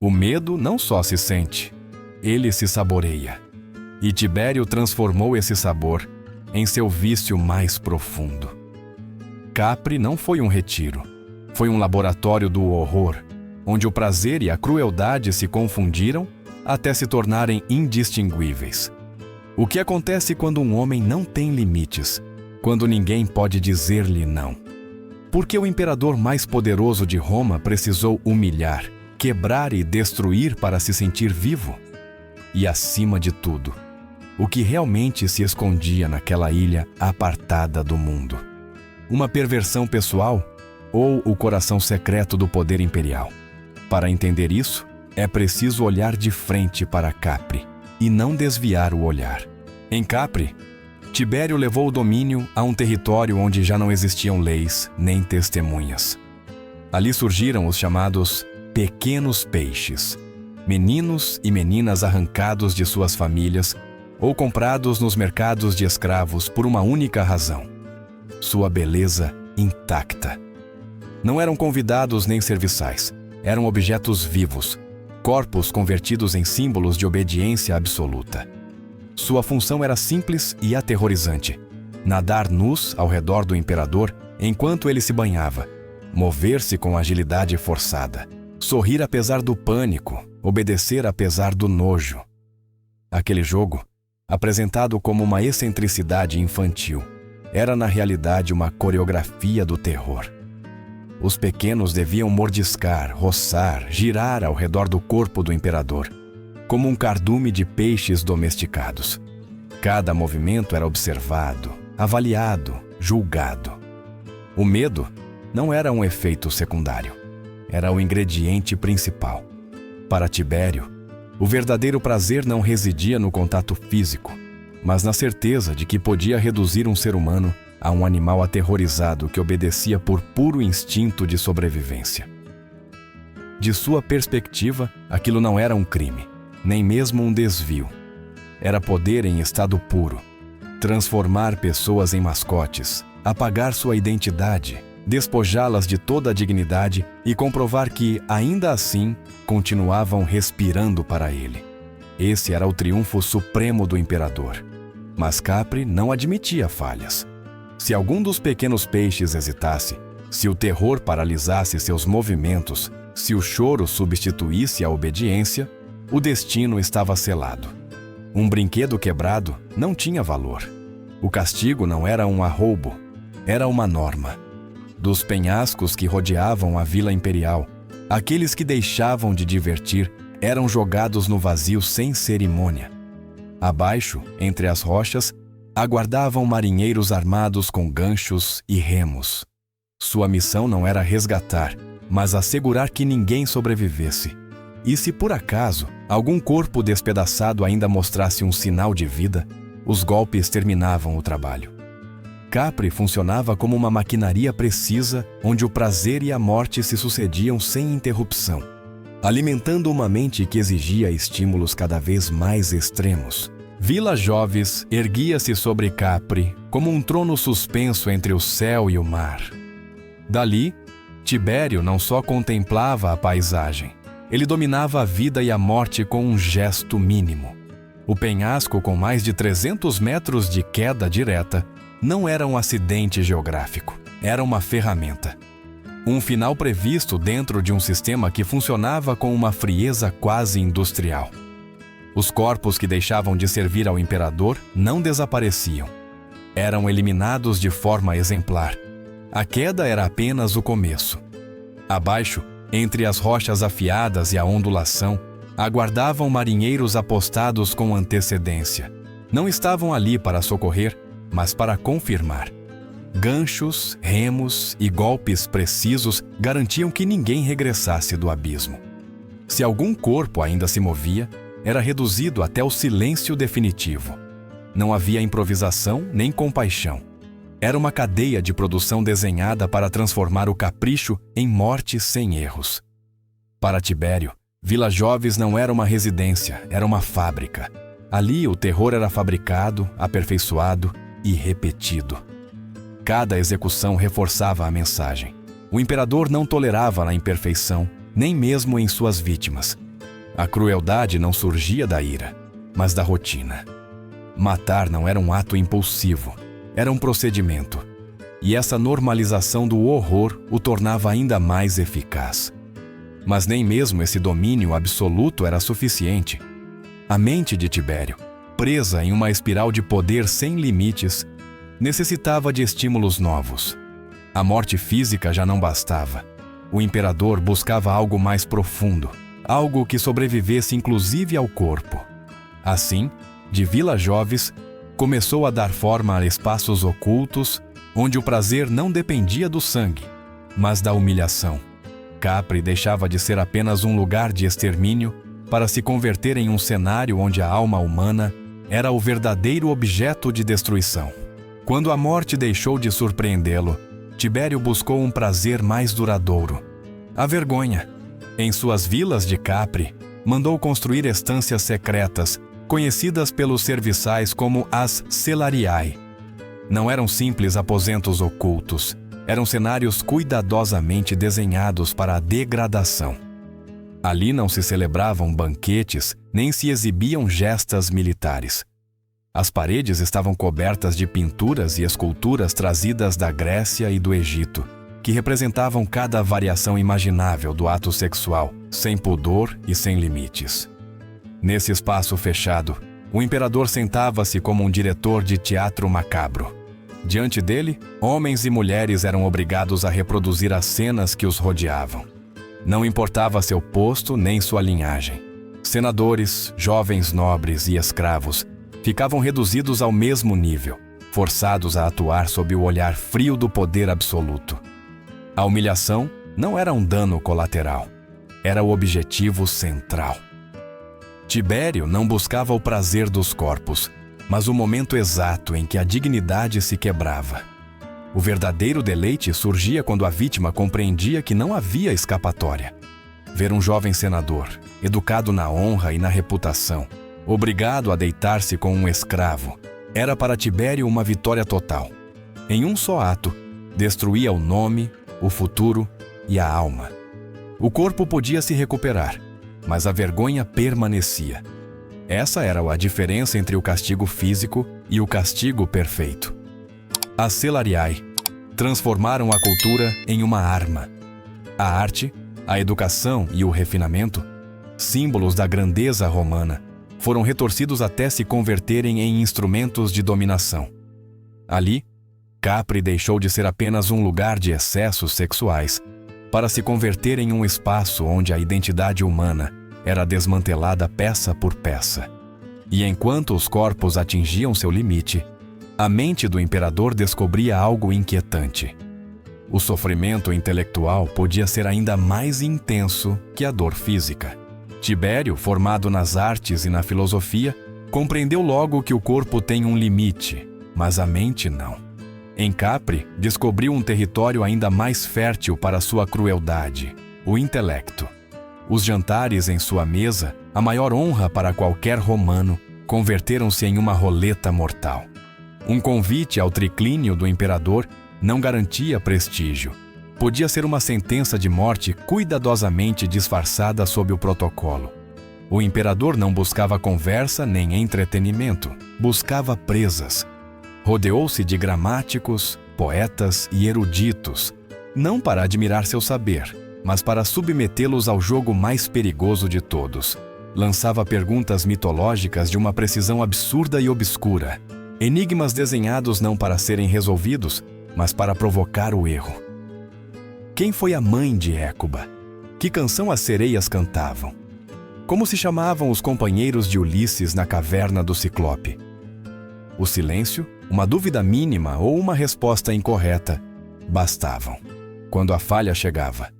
O medo não só se sente, ele se saboreia. E Tibério transformou esse sabor em seu vício mais profundo. Capri não foi um retiro, foi um laboratório do horror, onde o prazer e a crueldade se confundiram até se tornarem indistinguíveis. O que acontece quando um homem não tem limites, quando ninguém pode dizer-lhe não? Por que o imperador mais poderoso de Roma precisou humilhar, quebrar e destruir para se sentir vivo? E acima de tudo, o que realmente se escondia naquela ilha apartada do mundo? Uma perversão pessoal ou o coração secreto do poder imperial? Para entender isso, é preciso olhar de frente para Capri e não desviar o olhar. Em Capri, Tibério levou o domínio a um território onde já não existiam leis nem testemunhas. Ali surgiram os chamados pequenos peixes, meninos e meninas arrancados de suas famílias ou comprados nos mercados de escravos por uma única razão: sua beleza intacta. Não eram convidados nem serviçais, eram objetos vivos, corpos convertidos em símbolos de obediência absoluta. Sua função era simples e aterrorizante: nadar nus ao redor do imperador enquanto ele se banhava, mover-se com agilidade forçada, sorrir apesar do pânico, obedecer apesar do nojo. Aquele jogo, apresentado como uma excentricidade infantil, era na realidade uma coreografia do terror. Os pequenos deviam mordiscar, roçar, girar ao redor do corpo do imperador, como um cardume de peixes domesticados. Cada movimento era observado, avaliado, julgado. O medo não era um efeito secundário, era o ingrediente principal. Para Tibério, o verdadeiro prazer não residia no contato físico, mas na certeza de que podia reduzir um ser humano a um animal aterrorizado que obedecia por puro instinto de sobrevivência. De sua perspectiva, aquilo não era um crime, nem mesmo um desvio. Era poder em estado puro, transformar pessoas em mascotes, apagar sua identidade, despojá-las de toda a dignidade e comprovar que, ainda assim, continuavam respirando para ele. Esse era o triunfo supremo do imperador. Mas Capri não admitia falhas. Se algum dos pequenos peixes hesitasse, se o terror paralisasse seus movimentos, se o choro substituísse a obediência, o destino estava selado. Um brinquedo quebrado não tinha valor. O castigo não era um arroubo, era uma norma. Dos penhascos que rodeavam a vila imperial, aqueles que deixavam de divertir eram jogados no vazio sem cerimônia. Abaixo, entre as rochas, aguardavam marinheiros armados com ganchos e remos. Sua missão não era resgatar, mas assegurar que ninguém sobrevivesse. E se por acaso algum corpo despedaçado ainda mostrasse um sinal de vida, os golpes terminavam o trabalho. Capri funcionava como uma maquinaria precisa onde o prazer e a morte se sucediam sem interrupção, alimentando uma mente que exigia estímulos cada vez mais extremos. Vila Jovis erguia-se sobre Capri como um trono suspenso entre o céu e o mar. Dali, Tibério não só contemplava a paisagem, ele dominava a vida e a morte com um gesto mínimo. O penhasco, com mais de 300 metros de queda direta, não era um acidente geográfico, era uma ferramenta. Um final previsto dentro de um sistema que funcionava com uma frieza quase industrial. Os corpos que deixavam de servir ao imperador não desapareciam. Eram eliminados de forma exemplar. A queda era apenas o começo. Abaixo, entre as rochas afiadas e a ondulação, aguardavam marinheiros apostados com antecedência. Não estavam ali para socorrer, mas para confirmar. Ganchos, remos e golpes precisos garantiam que ninguém regressasse do abismo. Se algum corpo ainda se movia, era reduzido até o silêncio definitivo. Não havia improvisação nem compaixão. Era uma cadeia de produção desenhada para transformar o capricho em morte sem erros. Para Tibério, Vila Jovis não era uma residência, era uma fábrica. Ali o terror era fabricado, aperfeiçoado e repetido. Cada execução reforçava a mensagem. O imperador não tolerava a imperfeição, nem mesmo em suas vítimas. A crueldade não surgia da ira, mas da rotina. Matar não era um ato impulsivo, era um procedimento. E essa normalização do horror o tornava ainda mais eficaz. Mas nem mesmo esse domínio absoluto era suficiente. A mente de Tibério, presa em uma espiral de poder sem limites, necessitava de estímulos novos. A morte física já não bastava. O imperador buscava algo mais profundo, algo que sobrevivesse inclusive ao corpo. Assim, de Vila Jovis, começou a dar forma a espaços ocultos, onde o prazer não dependia do sangue, mas da humilhação. Capri deixava de ser apenas um lugar de extermínio para se converter em um cenário onde a alma humana era o verdadeiro objeto de destruição. Quando a morte deixou de surpreendê-lo, Tibério buscou um prazer mais duradouro: a vergonha. Em suas vilas de Capri, mandou construir estâncias secretas, conhecidas pelos serviçais como as Celariae. Não eram simples aposentos ocultos, eram cenários cuidadosamente desenhados para a degradação. Ali não se celebravam banquetes, nem se exibiam gestas militares. As paredes estavam cobertas de pinturas e esculturas trazidas da Grécia e do Egito, que representavam cada variação imaginável do ato sexual, sem pudor e sem limites. Nesse espaço fechado, o imperador sentava-se como um diretor de teatro macabro. Diante dele, homens e mulheres eram obrigados a reproduzir as cenas que os rodeavam. Não importava seu posto nem sua linhagem. Senadores, jovens nobres e escravos ficavam reduzidos ao mesmo nível, forçados a atuar sob o olhar frio do poder absoluto. A humilhação não era um dano colateral, era o objetivo central. Tibério não buscava o prazer dos corpos, mas o momento exato em que a dignidade se quebrava. O verdadeiro deleite surgia quando a vítima compreendia que não havia escapatória. Ver um jovem senador, educado na honra e na reputação, obrigado a deitar-se com um escravo, era para Tibério uma vitória total. Em um só ato, destruía o nome, o futuro e a alma. O corpo podia se recuperar, mas a vergonha permanecia. Essa era a diferença entre o castigo físico e o castigo perfeito. As Celariae transformaram a cultura em uma arma. A arte, a educação e o refinamento, símbolos da grandeza romana, foram retorcidos até se converterem em instrumentos de dominação. Ali, Capri deixou de ser apenas um lugar de excessos sexuais para se converter em um espaço onde a identidade humana era desmantelada peça por peça. E enquanto os corpos atingiam seu limite, a mente do imperador descobria algo inquietante. O sofrimento intelectual podia ser ainda mais intenso que a dor física. Tibério, formado nas artes e na filosofia, compreendeu logo que o corpo tem um limite, mas a mente não. Em Capri, descobriu um território ainda mais fértil para sua crueldade: o intelecto. Os jantares em sua mesa, a maior honra para qualquer romano, converteram-se em uma roleta mortal. Um convite ao triclínio do imperador não garantia prestígio. Podia ser uma sentença de morte cuidadosamente disfarçada sob o protocolo. O imperador não buscava conversa nem entretenimento, buscava presas. Rodeou-se de gramáticos, poetas e eruditos, não para admirar seu saber, mas para submetê-los ao jogo mais perigoso de todos. Lançava perguntas mitológicas de uma precisão absurda e obscura, enigmas desenhados não para serem resolvidos, mas para provocar o erro. Quem foi a mãe de Hécuba? Que canção as sereias cantavam? Como se chamavam os companheiros de Ulisses na caverna do Ciclope? O silêncio, uma dúvida mínima ou uma resposta incorreta bastavam. Quando a falha chegava,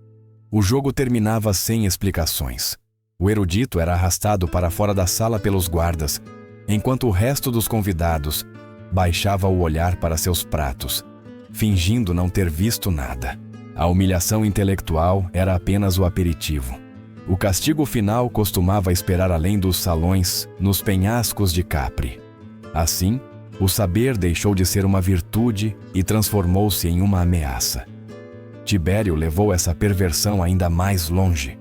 o jogo terminava sem explicações. O erudito era arrastado para fora da sala pelos guardas, enquanto o resto dos convidados baixava o olhar para seus pratos, fingindo não ter visto nada. A humilhação intelectual era apenas o aperitivo. O castigo final costumava esperar além dos salões, nos penhascos de Capri. Assim, o saber deixou de ser uma virtude e transformou-se em uma ameaça. Tibério levou essa perversão ainda mais longe.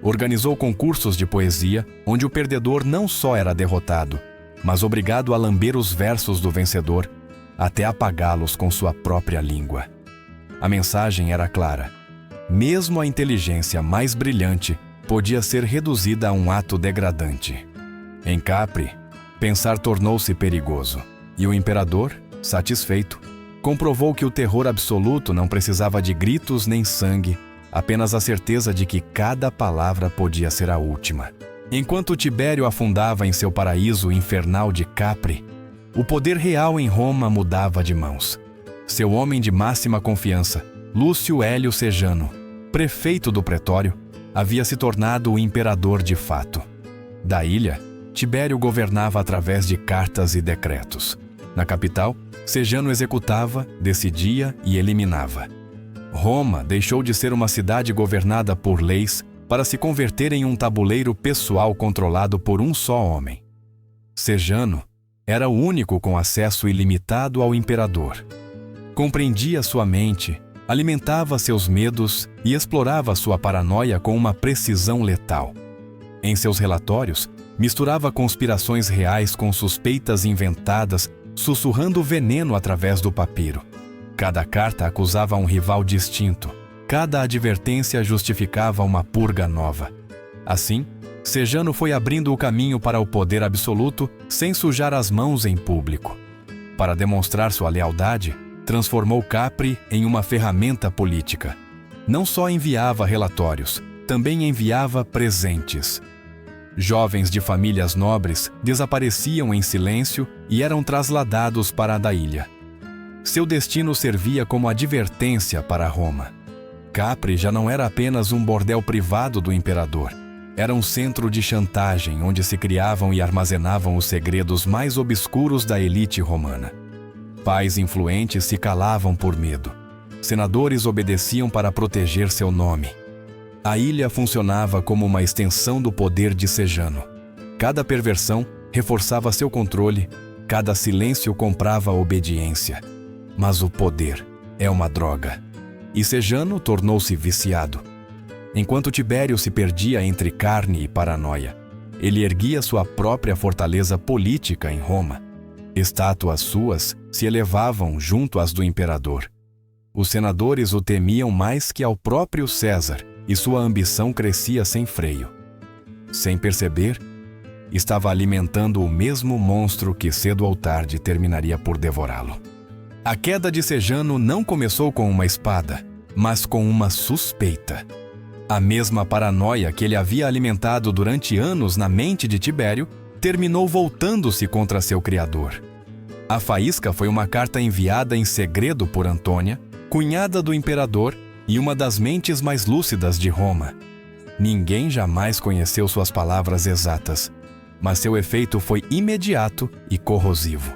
Organizou concursos de poesia, onde o perdedor não só era derrotado, mas obrigado a lamber os versos do vencedor, até apagá-los com sua própria língua. A mensagem era clara. Mesmo a inteligência mais brilhante podia ser reduzida a um ato degradante. Em Capri, pensar tornou-se perigoso, e o imperador, satisfeito, comprovou que o terror absoluto não precisava de gritos nem sangue, apenas a certeza de que cada palavra podia ser a última. Enquanto Tibério afundava em seu paraíso infernal de Capri, o poder real em Roma mudava de mãos. Seu homem de máxima confiança, Lúcio Hélio Sejano, prefeito do pretório, havia se tornado o imperador de fato. Da ilha, Tibério governava através de cartas e decretos. Na capital, Sejano executava, decidia e eliminava. Roma deixou de ser uma cidade governada por leis para se converter em um tabuleiro pessoal controlado por um só homem. Sejano era o único com acesso ilimitado ao imperador. Compreendia sua mente, alimentava seus medos e explorava sua paranoia com uma precisão letal. Em seus relatórios, misturava conspirações reais com suspeitas inventadas, sussurrando veneno através do papiro. Cada carta acusava um rival distinto. Cada advertência justificava uma purga nova. Assim, Sejano foi abrindo o caminho para o poder absoluto sem sujar as mãos em público. Para demonstrar sua lealdade, transformou Capri em uma ferramenta política. Não só enviava relatórios, também enviava presentes. Jovens de famílias nobres desapareciam em silêncio e eram trasladados para a da ilha. Seu destino servia como advertência para Roma. Capri já não era apenas um bordel privado do imperador. Era um centro de chantagem onde se criavam e armazenavam os segredos mais obscuros da elite romana. Pais influentes se calavam por medo. Senadores obedeciam para proteger seu nome. A ilha funcionava como uma extensão do poder de Sejano. Cada perversão reforçava seu controle, cada silêncio comprava obediência. Mas o poder é uma droga. E Sejano tornou-se viciado. Enquanto Tibério se perdia entre carne e paranoia, ele erguia sua própria fortaleza política em Roma. Estátuas suas se elevavam junto às do imperador. Os senadores o temiam mais que ao próprio César, e sua ambição crescia sem freio. Sem perceber, estava alimentando o mesmo monstro que cedo ou tarde terminaria por devorá-lo. A queda de Sejano não começou com uma espada, mas com uma suspeita. A mesma paranoia que ele havia alimentado durante anos na mente de Tibério terminou voltando-se contra seu criador. A faísca foi uma carta enviada em segredo por Antônia, cunhada do imperador e uma das mentes mais lúcidas de Roma. Ninguém jamais conheceu suas palavras exatas, mas seu efeito foi imediato e corrosivo.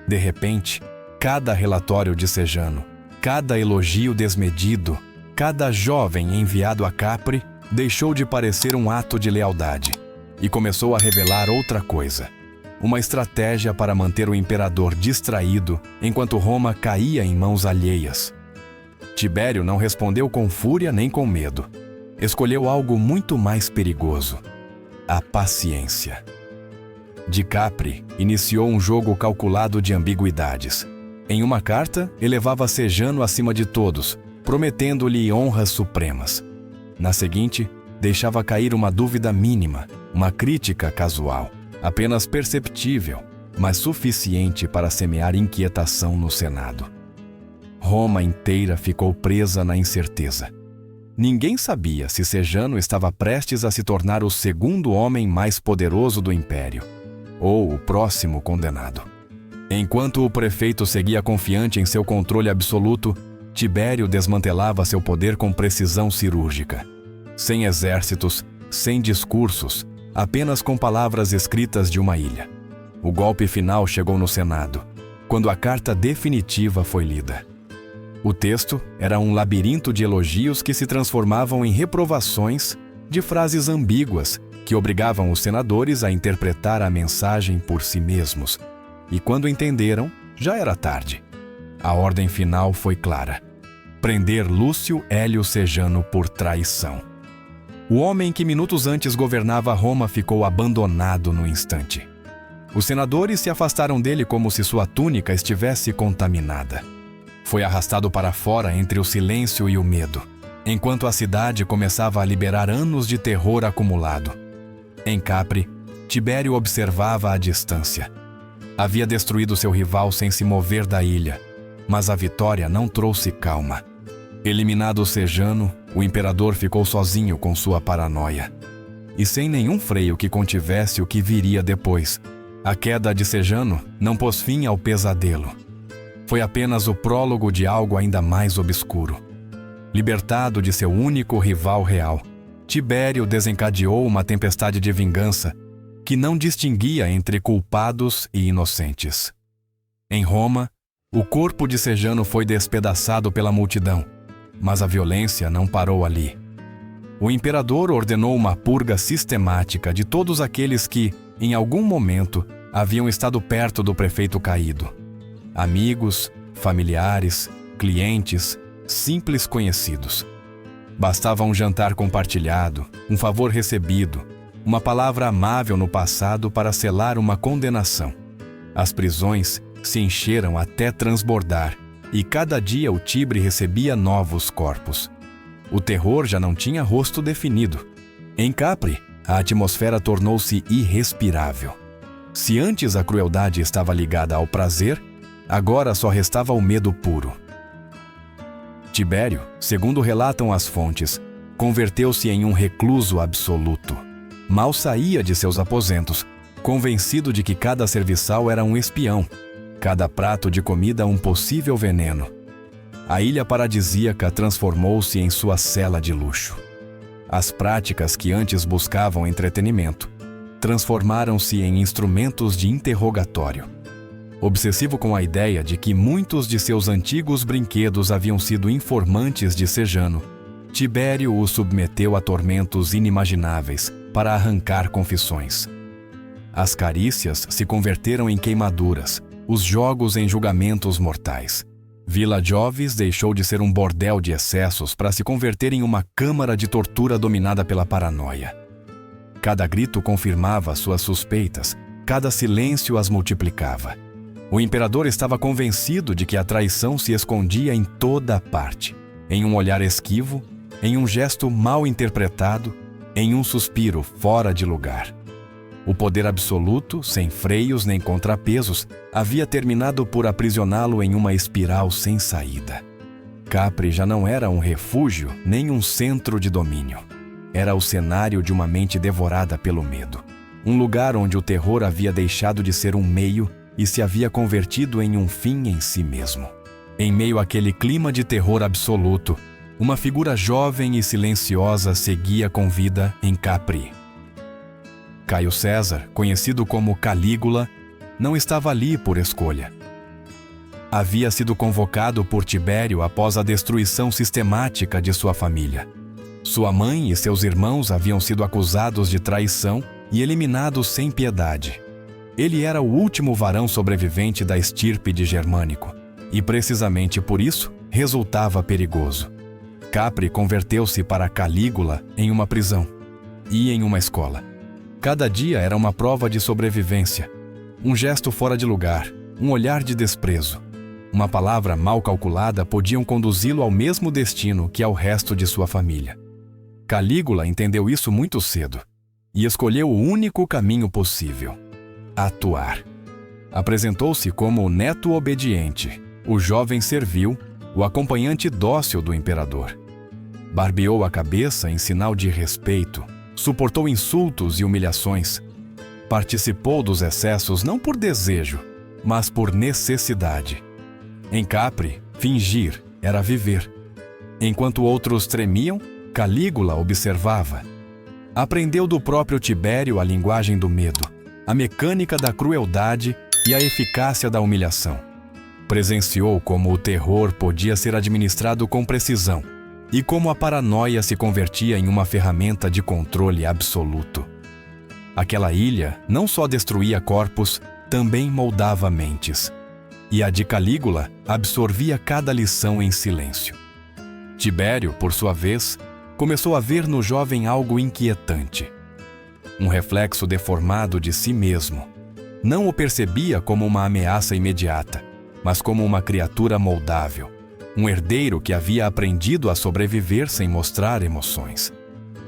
De repente, cada relatório de Sejano, cada elogio desmedido, cada jovem enviado a Capri deixou de parecer um ato de lealdade e começou a revelar outra coisa. Uma estratégia para manter o imperador distraído enquanto Roma caía em mãos alheias. Tibério não respondeu com fúria nem com medo. Escolheu algo muito mais perigoso: a paciência. De Capri, iniciou um jogo calculado de ambiguidades. Em uma carta, elevava Sejano acima de todos, prometendo-lhe honras supremas. Na seguinte, deixava cair uma dúvida mínima, uma crítica casual, apenas perceptível, mas suficiente para semear inquietação no Senado. Roma inteira ficou presa na incerteza. Ninguém sabia se Sejano estava prestes a se tornar o segundo homem mais poderoso do império, ou o próximo condenado. Enquanto o prefeito seguia confiante em seu controle absoluto, Tibério desmantelava seu poder com precisão cirúrgica. Sem exércitos, sem discursos, apenas com palavras escritas de uma ilha. O golpe final chegou no Senado, quando a carta definitiva foi lida. O texto era um labirinto de elogios que se transformavam em reprovações, de frases ambíguas que obrigavam os senadores a interpretar a mensagem por si mesmos. E quando entenderam, já era tarde. A ordem final foi clara: prender Lúcio Hélio Sejano por traição. O homem que minutos antes governava Roma ficou abandonado no instante. Os senadores se afastaram dele como se sua túnica estivesse contaminada. Foi arrastado para fora entre o silêncio e o medo, enquanto a cidade começava a liberar anos de terror acumulado. Em Capri, Tibério observava à distância. Havia destruído seu rival sem se mover da ilha, mas a vitória não trouxe calma. Eliminado Sejano, o imperador ficou sozinho com sua paranoia. E sem nenhum freio que contivesse o que viria depois, a queda de Sejano não pôs fim ao pesadelo. Foi apenas o prólogo de algo ainda mais obscuro. Libertado de seu único rival real, Tibério desencadeou uma tempestade de vingança que não distinguia entre culpados e inocentes. Em Roma, o corpo de Sejano foi despedaçado pela multidão, mas a violência não parou ali. O imperador ordenou uma purga sistemática de todos aqueles que, em algum momento, haviam estado perto do prefeito caído. Amigos, familiares, clientes, simples conhecidos. Bastava um jantar compartilhado, um favor recebido, uma palavra amável no passado para selar uma condenação. As prisões se encheram até transbordar, e cada dia o Tibre recebia novos corpos. O terror já não tinha rosto definido. Em Capri, a atmosfera tornou-se irrespirável. Se antes a crueldade estava ligada ao prazer, agora só restava o medo puro. Tibério, segundo relatam as fontes, converteu-se em um recluso absoluto. Mal saía de seus aposentos, convencido de que cada serviçal era um espião, cada prato de comida um possível veneno. A ilha paradisíaca transformou-se em sua cela de luxo. As práticas que antes buscavam entretenimento transformaram-se em instrumentos de interrogatório. Obsessivo com a ideia de que muitos de seus antigos brinquedos haviam sido informantes de Sejano, Tibério o submeteu a tormentos inimagináveis para arrancar confissões. As carícias se converteram em queimaduras, os jogos em julgamentos mortais. Vila Jovis deixou de ser um bordel de excessos para se converter em uma câmara de tortura dominada pela paranoia. Cada grito confirmava suas suspeitas, cada silêncio as multiplicava. O imperador estava convencido de que a traição se escondia em toda parte, em um olhar esquivo, em um gesto mal interpretado, em um suspiro fora de lugar. O poder absoluto, sem freios nem contrapesos, havia terminado por aprisioná-lo em uma espiral sem saída. Capri já não era um refúgio nem um centro de domínio. Era o cenário de uma mente devorada pelo medo. Um lugar onde o terror havia deixado de ser um meio e se havia convertido em um fim em si mesmo. Em meio àquele clima de terror absoluto, uma figura jovem e silenciosa seguia com vida em Capri. Caio César, conhecido como Calígula, não estava ali por escolha. Havia sido convocado por Tibério após a destruição sistemática de sua família. Sua mãe e seus irmãos haviam sido acusados de traição e eliminados sem piedade. Ele era o último varão sobrevivente da estirpe de Germânico, e precisamente por isso resultava perigoso. Capri converteu-se para Calígula em uma prisão e em uma escola. Cada dia era uma prova de sobrevivência, um gesto fora de lugar, um olhar de desprezo. Uma palavra mal calculada podiam conduzi-lo ao mesmo destino que ao resto de sua família. Calígula entendeu isso muito cedo e escolheu o único caminho possível: atuar. Apresentou-se como o neto obediente, o jovem servil, o acompanhante dócil do imperador. Barbeou a cabeça em sinal de respeito, suportou insultos e humilhações. Participou dos excessos não por desejo, mas por necessidade. Em Capri, fingir era viver. Enquanto outros tremiam, Calígula observava. Aprendeu do próprio Tibério a linguagem do medo, a mecânica da crueldade e a eficácia da humilhação. Presenciou como o terror podia ser administrado com precisão e como a paranoia se convertia em uma ferramenta de controle absoluto. Aquela ilha não só destruía corpos, também moldava mentes. E a de Calígula absorvia cada lição em silêncio. Tibério, por sua vez, começou a ver no jovem algo inquietante. Um reflexo deformado de si mesmo. Não o percebia como uma ameaça imediata, mas como uma criatura moldável, um herdeiro que havia aprendido a sobreviver sem mostrar emoções.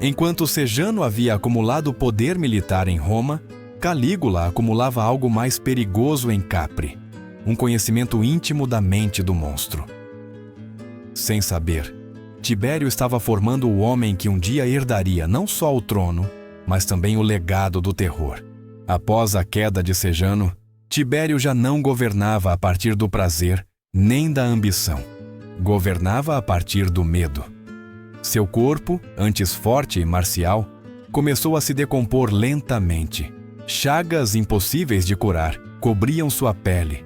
Enquanto Sejano havia acumulado poder militar em Roma, Calígula acumulava algo mais perigoso em Capri, um conhecimento íntimo da mente do monstro. Sem saber, Tibério estava formando o homem que um dia herdaria não só o trono, mas também o legado do terror. Após a queda de Sejano, Tibério já não governava a partir do prazer nem da ambição. Governava a partir do medo. Seu corpo, antes forte e marcial, começou a se decompor lentamente. Chagas impossíveis de curar cobriam sua pele.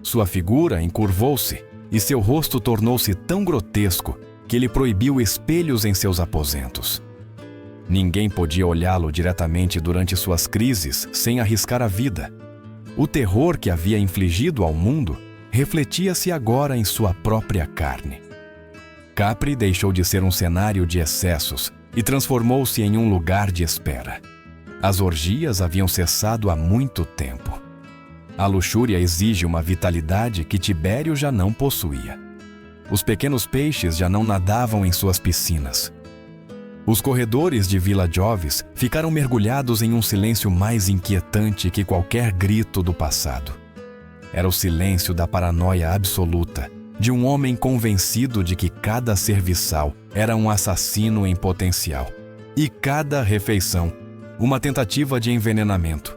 Sua figura encurvou-se e seu rosto tornou-se tão grotesco que ele proibiu espelhos em seus aposentos. Ninguém podia olhá-lo diretamente durante suas crises sem arriscar a vida. O terror que havia infligido ao mundo refletia-se agora em sua própria carne. Capri deixou de ser um cenário de excessos e transformou-se em um lugar de espera. As orgias haviam cessado há muito tempo. A luxúria exige uma vitalidade que Tibério já não possuía. Os pequenos peixes já não nadavam em suas piscinas. Os corredores de Vila Jovis ficaram mergulhados em um silêncio mais inquietante que qualquer grito do passado. Era o silêncio da paranoia absoluta, de um homem convencido de que cada serviçal era um assassino em potencial, e cada refeição, uma tentativa de envenenamento.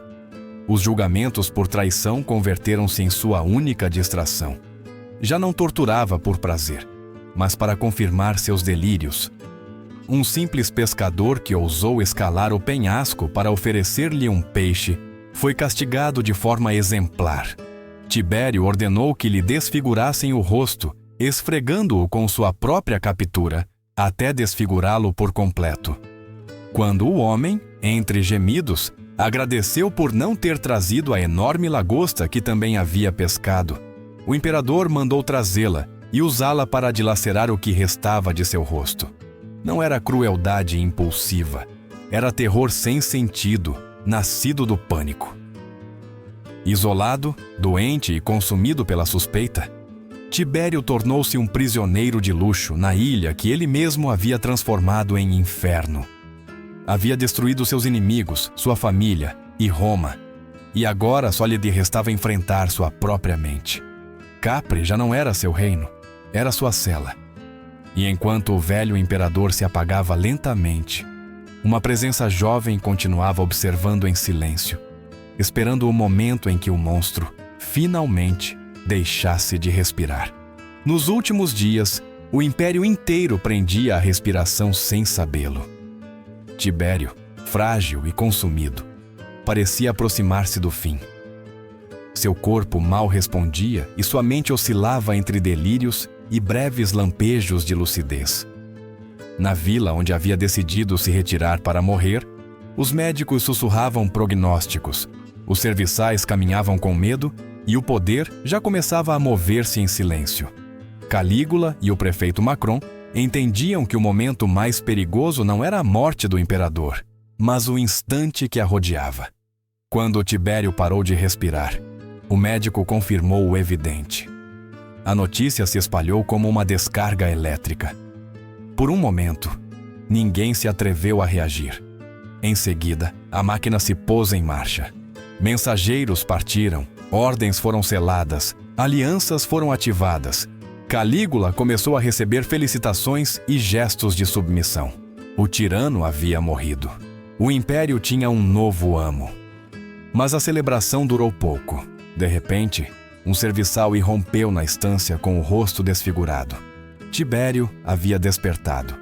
Os julgamentos por traição converteram-se em sua única distração. Já não torturava por prazer, mas para confirmar seus delírios. Um simples pescador que ousou escalar o penhasco para oferecer-lhe um peixe foi castigado de forma exemplar. Tibério ordenou que lhe desfigurassem o rosto, esfregando-o com sua própria captura, até desfigurá-lo por completo. Quando o homem, entre gemidos, agradeceu por não ter trazido a enorme lagosta que também havia pescado, o imperador mandou trazê-la e usá-la para dilacerar o que restava de seu rosto. Não era crueldade impulsiva, era terror sem sentido, nascido do pânico. Isolado, doente e consumido pela suspeita, Tibério tornou-se um prisioneiro de luxo na ilha que ele mesmo havia transformado em inferno. Havia destruído seus inimigos, sua família e Roma, e agora só lhe restava enfrentar sua própria mente. Capri já não era seu reino, era sua cela. E enquanto o velho imperador se apagava lentamente, uma presença jovem continuava observando em silêncio, esperando o momento em que o monstro, finalmente, deixasse de respirar. Nos últimos dias, o império inteiro prendia a respiração sem sabê-lo. Tibério, frágil e consumido, parecia aproximar-se do fim. Seu corpo mal respondia e sua mente oscilava entre delírios e breves lampejos de lucidez. Na vila onde havia decidido se retirar para morrer, os médicos sussurravam prognósticos, os serviçais caminhavam com medo e o poder já começava a mover-se em silêncio. Calígula e o prefeito Macron entendiam que o momento mais perigoso não era a morte do imperador, mas o instante que a rodeava. Quando Tibério parou de respirar, o médico confirmou o evidente. A notícia se espalhou como uma descarga elétrica. Por um momento, ninguém se atreveu a reagir. Em seguida, a máquina se pôs em marcha. Mensageiros partiram, ordens foram seladas, alianças foram ativadas. Calígula começou a receber felicitações e gestos de submissão. O tirano havia morrido. O império tinha um novo amo. Mas a celebração durou pouco. De repente, um serviçal irrompeu na estância com o rosto desfigurado. Tibério havia despertado.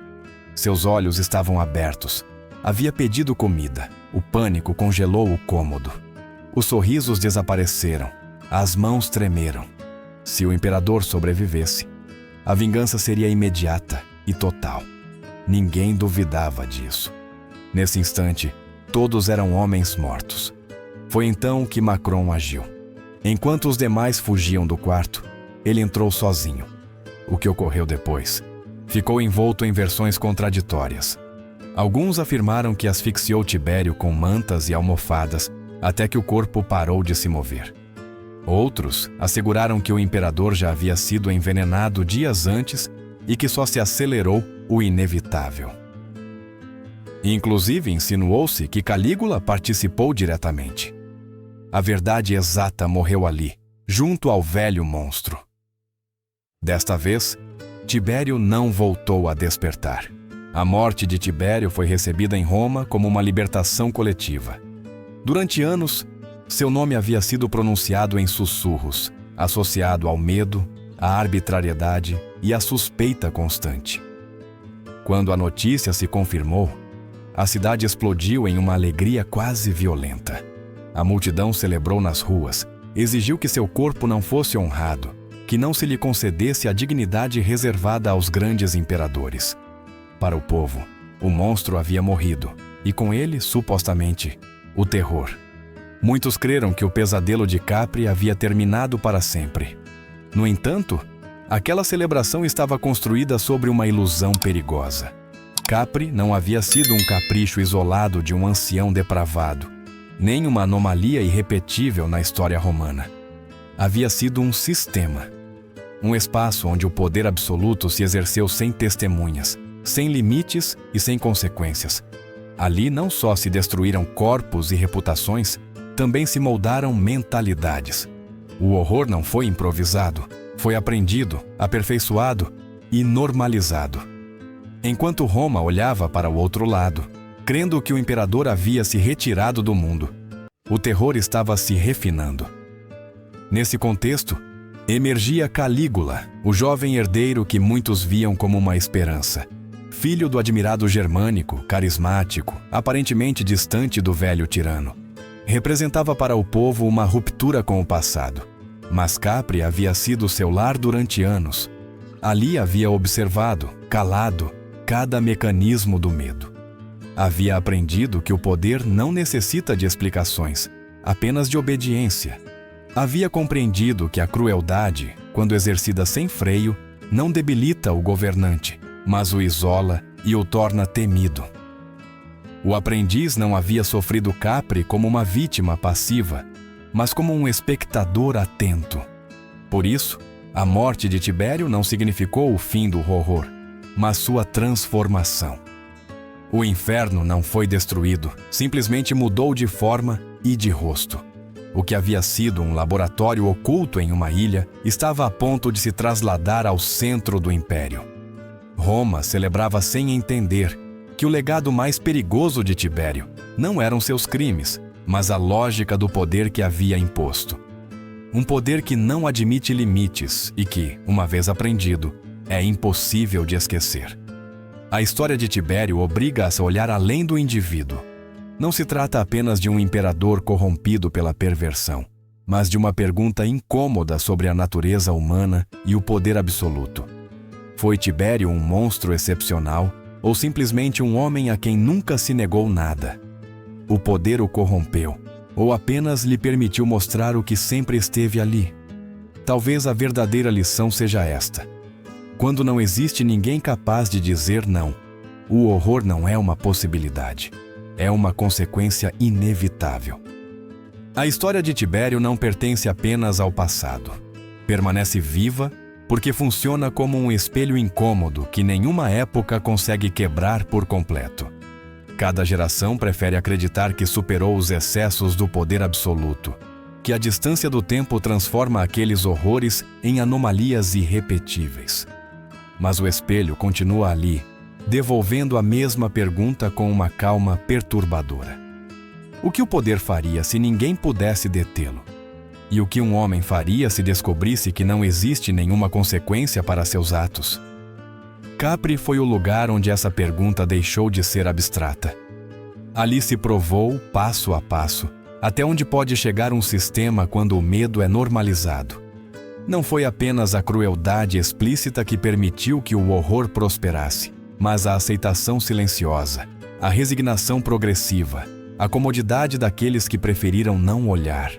Seus olhos estavam abertos. Havia pedido comida. O pânico congelou o cômodo. Os sorrisos desapareceram. As mãos tremeram. Se o imperador sobrevivesse, a vingança seria imediata e total. Ninguém duvidava disso. Nesse instante, todos eram homens mortos. Foi então que Macron agiu. Enquanto os demais fugiam do quarto, ele entrou sozinho. O que ocorreu depois ficou envolto em versões contraditórias. Alguns afirmaram que asfixiou Tibério com mantas e almofadas até que o corpo parou de se mover. Outros asseguraram que o imperador já havia sido envenenado dias antes e que só se acelerou o inevitável. Inclusive, insinuou-se que Calígula participou diretamente. A verdade exata morreu ali, junto ao velho monstro. Desta vez, Tibério não voltou a despertar. A morte de Tibério foi recebida em Roma como uma libertação coletiva. Durante anos, seu nome havia sido pronunciado em sussurros, associado ao medo, à arbitrariedade e à suspeita constante. Quando a notícia se confirmou, a cidade explodiu em uma alegria quase violenta. A multidão celebrou nas ruas, exigiu que seu corpo não fosse honrado, que não se lhe concedesse a dignidade reservada aos grandes imperadores. Para o povo, o monstro havia morrido, e com ele, supostamente, o terror. Muitos creram que o pesadelo de Capri havia terminado para sempre. No entanto, aquela celebração estava construída sobre uma ilusão perigosa. Capri não havia sido um capricho isolado de um ancião depravado, nem uma anomalia irrepetível na história romana. Havia sido um sistema. Um espaço onde o poder absoluto se exerceu sem testemunhas, sem limites e sem consequências. Ali não só se destruíram corpos e reputações, também se moldaram mentalidades. O horror não foi improvisado, foi aprendido, aperfeiçoado e normalizado. Enquanto Roma olhava para o outro lado, crendo que o imperador havia se retirado do mundo, o terror estava se refinando. Nesse contexto, emergia Calígula, o jovem herdeiro que muitos viam como uma esperança. Filho do admirado germânico, carismático, aparentemente distante do velho tirano. Representava para o povo uma ruptura com o passado. Mas Capri havia sido seu lar durante anos. Ali havia observado, calado, cada mecanismo do medo. Havia aprendido que o poder não necessita de explicações, apenas de obediência. Havia compreendido que a crueldade, quando exercida sem freio, não debilita o governante, mas o isola e o torna temido. O aprendiz não havia sofrido Capri como uma vítima passiva, mas como um espectador atento. Por isso, a morte de Tibério não significou o fim do horror, mas sua transformação. O inferno não foi destruído, simplesmente mudou de forma e de rosto. O que havia sido um laboratório oculto em uma ilha estava a ponto de se trasladar ao centro do império. Roma celebrava sem entender que o legado mais perigoso de Tibério não eram seus crimes, mas a lógica do poder que havia imposto. Um poder que não admite limites e que, uma vez aprendido, é impossível de esquecer. A história de Tibério obriga a se olhar além do indivíduo. Não se trata apenas de um imperador corrompido pela perversão, mas de uma pergunta incômoda sobre a natureza humana e o poder absoluto. Foi Tibério um monstro excepcional ou simplesmente um homem a quem nunca se negou nada? O poder o corrompeu, ou apenas lhe permitiu mostrar o que sempre esteve ali? Talvez a verdadeira lição seja esta: quando não existe ninguém capaz de dizer não, o horror não é uma possibilidade, é uma consequência inevitável. A história de Tibério não pertence apenas ao passado. Permanece viva porque funciona como um espelho incômodo que nenhuma época consegue quebrar por completo. Cada geração prefere acreditar que superou os excessos do poder absoluto, que a distância do tempo transforma aqueles horrores em anomalias irrepetíveis. Mas o espelho continua ali, devolvendo a mesma pergunta com uma calma perturbadora. O que o poder faria se ninguém pudesse detê-lo? E o que um homem faria se descobrisse que não existe nenhuma consequência para seus atos? Capri foi o lugar onde essa pergunta deixou de ser abstrata. Ali se provou, passo a passo, até onde pode chegar um sistema quando o medo é normalizado. Não foi apenas a crueldade explícita que permitiu que o horror prosperasse, mas a aceitação silenciosa, a resignação progressiva, a comodidade daqueles que preferiram não olhar.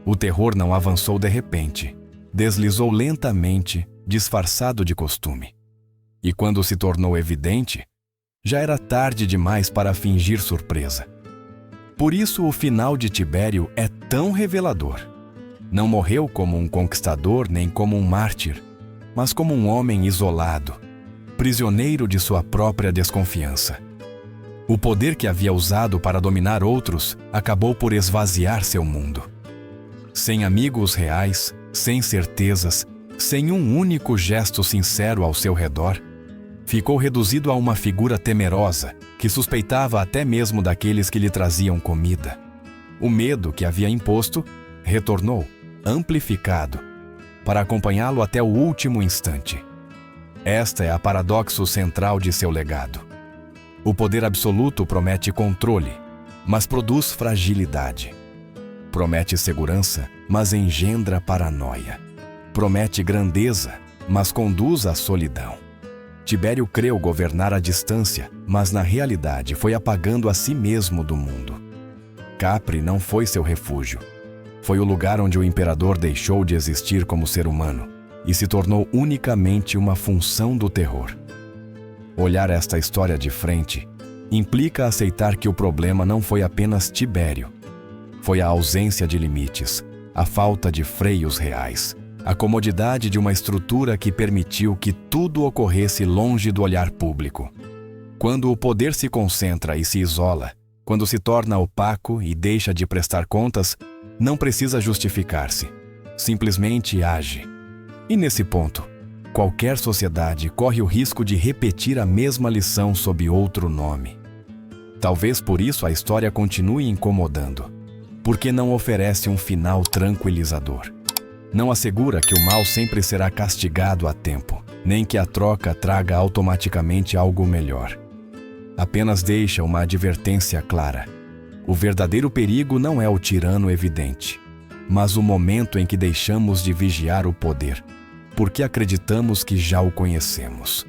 O terror não avançou de repente, deslizou lentamente, disfarçado de costume. E quando se tornou evidente, já era tarde demais para fingir surpresa. Por isso o final de Tibério é tão revelador. Não morreu como um conquistador nem como um mártir, mas como um homem isolado, prisioneiro de sua própria desconfiança. O poder que havia usado para dominar outros acabou por esvaziar seu mundo. Sem amigos reais, sem certezas, sem um único gesto sincero ao seu redor, ficou reduzido a uma figura temerosa que suspeitava até mesmo daqueles que lhe traziam comida. O medo que havia imposto retornou, amplificado, para acompanhá-lo até o último instante. Esta é a paradoxo central de seu legado. O poder absoluto promete controle, mas produz fragilidade. Promete segurança, mas engendra paranoia. Promete grandeza, mas conduz à solidão. Tibério creu governar à distância, mas na realidade foi apagando a si mesmo do mundo. Capri não foi seu refúgio. Foi o lugar onde o imperador deixou de existir como ser humano e se tornou unicamente uma função do terror. Olhar esta história de frente implica aceitar que o problema não foi apenas Tibério. Foi a ausência de limites, a falta de freios reais, a comodidade de uma estrutura que permitiu que tudo ocorresse longe do olhar público. Quando o poder se concentra e se isola, quando se torna opaco e deixa de prestar contas, não precisa justificar-se, simplesmente age. E nesse ponto, qualquer sociedade corre o risco de repetir a mesma lição sob outro nome. Talvez por isso a história continue incomodando, porque não oferece um final tranquilizador. Não assegura que o mal sempre será castigado a tempo, nem que a troca traga automaticamente algo melhor. Apenas deixa uma advertência clara. O verdadeiro perigo não é o tirano evidente, mas o momento em que deixamos de vigiar o poder, porque acreditamos que já o conhecemos.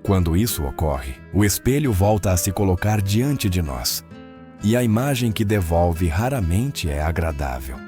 Quando isso ocorre, o espelho volta a se colocar diante de nós, e a imagem que devolve raramente é agradável.